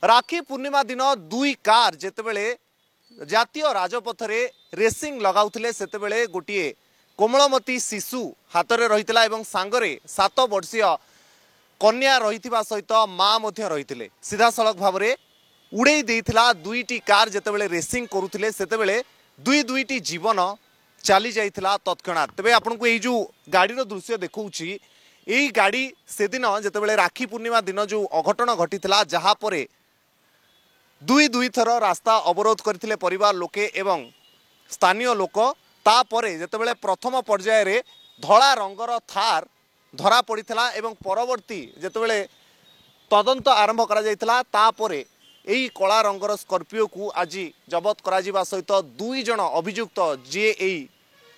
राखी पूर्णिमा दिन दुई कार जेतेबेले जातीय राजपथरे रेसिंग लगाउथिले सेतेबेले गोटिए कोमलमती शिशु हातरे रहितला एवं सांगरे 7 वर्षीय कन्या रहितबा सहित माँ मध्य रहितले सीधा सड़क भावरे उड़ेई देइथिला दुईटी कार जेतेबेले रेसिंग करुथिले सेतेबेले दुईटी जीवन चली जाइथिला तत्क्षणात। तबे आपनको एई जो गाड़ीर दृश्य देखौछि एई गाड़ी से दिन जेतेबेले राखी पूर्णिमा दिन जो अघटन घटिथिला जहा परे दुई थर रास्ता अवरोध करथिले परिवार लोके एवं स्थानीय लोक तापरे जेतेबेले प्रथम पर्याय रे धला रंगर थार धरा पड़िथिला एवं परवर्ती जेतेबेले तदंत आरंभ करा जाइथिला तापरे एई कला रंगर स्कॉर्पियो को आज जबत करा जिबा सहित दुई जन अभियुक्त जे एई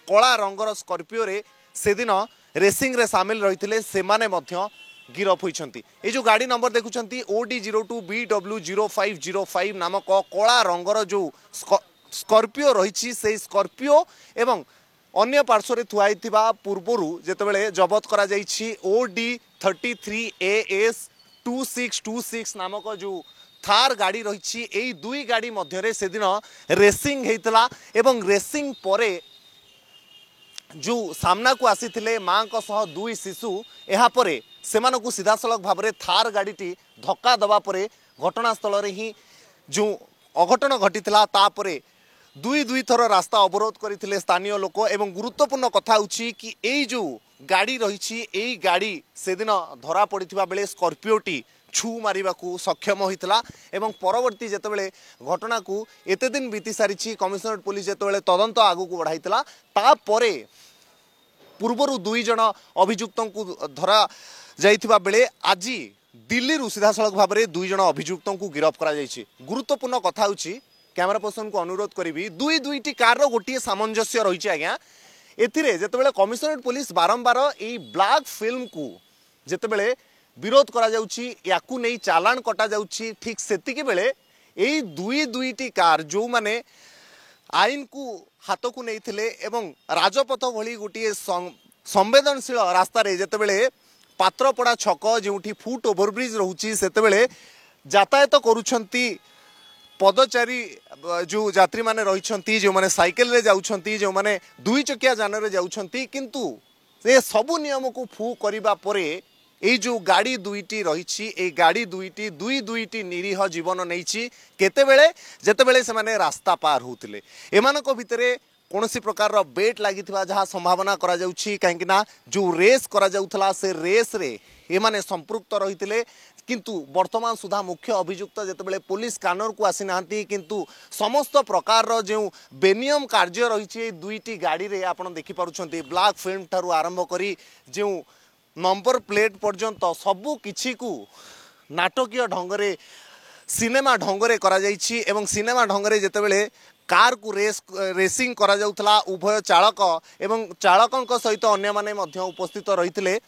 कला रंगर स्कॉर्पियो रे से दिन रेसिंग रे शामिल रहिथिले सेमाने मध्य गिरफ होइछंती। ए जो गाड़ी नंबर देखुछंती OD02BW0505 नामक कला रंगर जो स्कॉर्पियो रहिछि से स्कॉर्पियो एवं अन्य पार्श्व रे थुआइथिबा पूर्वरु जेतेबेले जबत करा जाइछि OD33AS2626 नामक जो थार गाड़ी रही यही दुई गाड़ी मध्य से दिन रेसिंग होता एवं रेसिंग परे जो सामना को आसी माँ सह दुई शिशु यापर से सीधा सड़क भाव में थार गाड़ी धक्का दबा परे घटनास्थल ही जो अघटन घटीला तापरे दुई थर रास्ता अवरोध करते स्थानीय लोक एवं गुरुत्वपूर्ण कथा होची कि यही जो गाड़ी रही यही गाड़ी से दिन धरा पड़ा बेले स्कॉर्पियोटी छू मारिबा को सक्षम होइतला एवं परवर्ती जेतेबेले घटना को एते दिन बीती सारी कमिशनरेट पुलिस जेतेबेले तदंत आगु को बढ़ाइतला ता परे पूर्वरु दुई जन अभियुक्तों को धरा जाइथिबा बेले आज दिल्ली रु सीधा सड़क भाव में दुई जन अभियुक्तों को गिरफ करा जाइछि। गुरुत्वपूर्ण कथा होछि कैमरा पर्सन को अनुरोध करी दुईटी कार गोटे सामंजस्य रही आज्ञा एथिरे जेतेबेले कमिशनरेट पुलिस बारंबार एई ब्लैक फिल्म को जेतेबेले विरोध करा जाउछि याकू नहीं चालान कटा जाउछि ठीक सेतिके बेले एई दुईटी कार जो माने आईन को हाथ को नहीं थिले एवं राजपथ भली गोटे संवेदनशील रास्ता रे जेतेबेले पात्रपड़ा छक जोठी फुट ओवरब्रिज रहुछि सेतेबेले यातायात करूछंती पदचारी जो यात्री माने रहिछंती जो माने साइकिल रे जाउछंती जो माने दुई चकिया जान रे जाउछंती किंतु से सबु नियम को फू करिबा परे ए जो गाड़ी दुईटी रही गाड़ी दुईटी निरीह जीवन नहीं केतेबेले जेतेबेले से माने रास्ता पार होतिले एमानको भितरे कौनसी प्रकार रो बेट लगी जहाँ संभावना करा जाउछि काहेकि ना जो रेस करा जाउथला से रेस रे एमाने संपृक्त रहितिले किंतु वर्तमान सुधा मुख्य अभियुक्त जेतेबेले पुलिस कानर को आसी नांती किंतु समस्त प्रकार रो जो बेनियम कार्य रही दुईटी गाड़ी रे आपण देखि पारुछंती ब्लैक फिल्म ठारू आरंभ करी जो नंबर प्लेट पर्यंत सबू किछि को नाटकीय ढंगरे सिनेमा ढंगरे करा जाइछि एवं सिनेमा ढंगरे जेतेबेले कार को रेसिंग करा जाउथला उभय चालक एवं चालकंक सहित अन्य माने मध्य उपस्थित रहितिले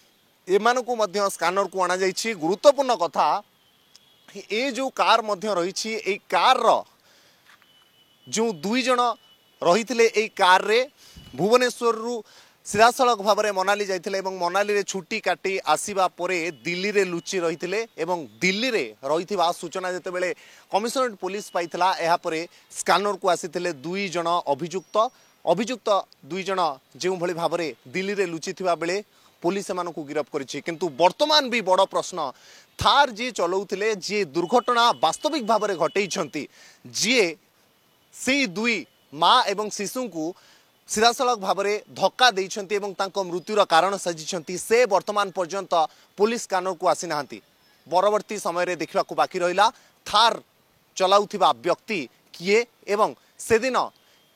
एमानकु मध्य स्कैनर को आना जाइछि। गुरुत्वपूर्ण कथा ए जो कार मध्य रहिछि ए कार रो जो दुई जन रहितिले ए कार रे भुवनेश्वर रु सीधा सड़क भाव में मनाली जाइथिले एवं मनाली रे छुट्टी काटी आसीबा परे दिल्ली रे लुचि रहिथिले एवं दिल्ली रे रहिथिबा सूचना जेतेबेले कमिशनरेट पुलिस पाइथिला एहा परे स्कैनर को आसीथिले दुई जन अभियुक्त दुई जन जेउ भली भाव में दिल्ली रे लुचि थिबा बेले पुलिस एमानकु गिरफ करिछि। किंतु वर्तमान भी बड़ प्रश्न थार जी चलाउथिले जी दुर्घटना वास्तविक भाव में घटैछंती जी से दुई माँ एवं शिशु को सीधा सड़क भाव में धक्का देइछंती एवं तांको मृत्युर कारण साजिछंती से वर्तमान पर्यंत पुलिस कानर को आसी नाहांती। परवर्ती समय रे देखिबा को बाकी रहिला थार चलाउथिबा व्यक्ति किए एवं से दिन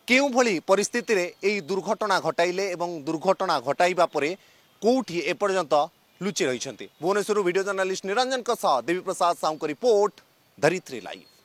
केउ भली परिस्थिति रे एई दुर्घटना घटाइले एवं दुर्घटना घटाइबा परे कोठी एपर्यंत लुचि रहिछंती। भुवनेश्वर वीडियो जर्नलिस्ट निरंजन सह देवी प्रसाद साहू को रिपोर्ट धरित्री लाइव।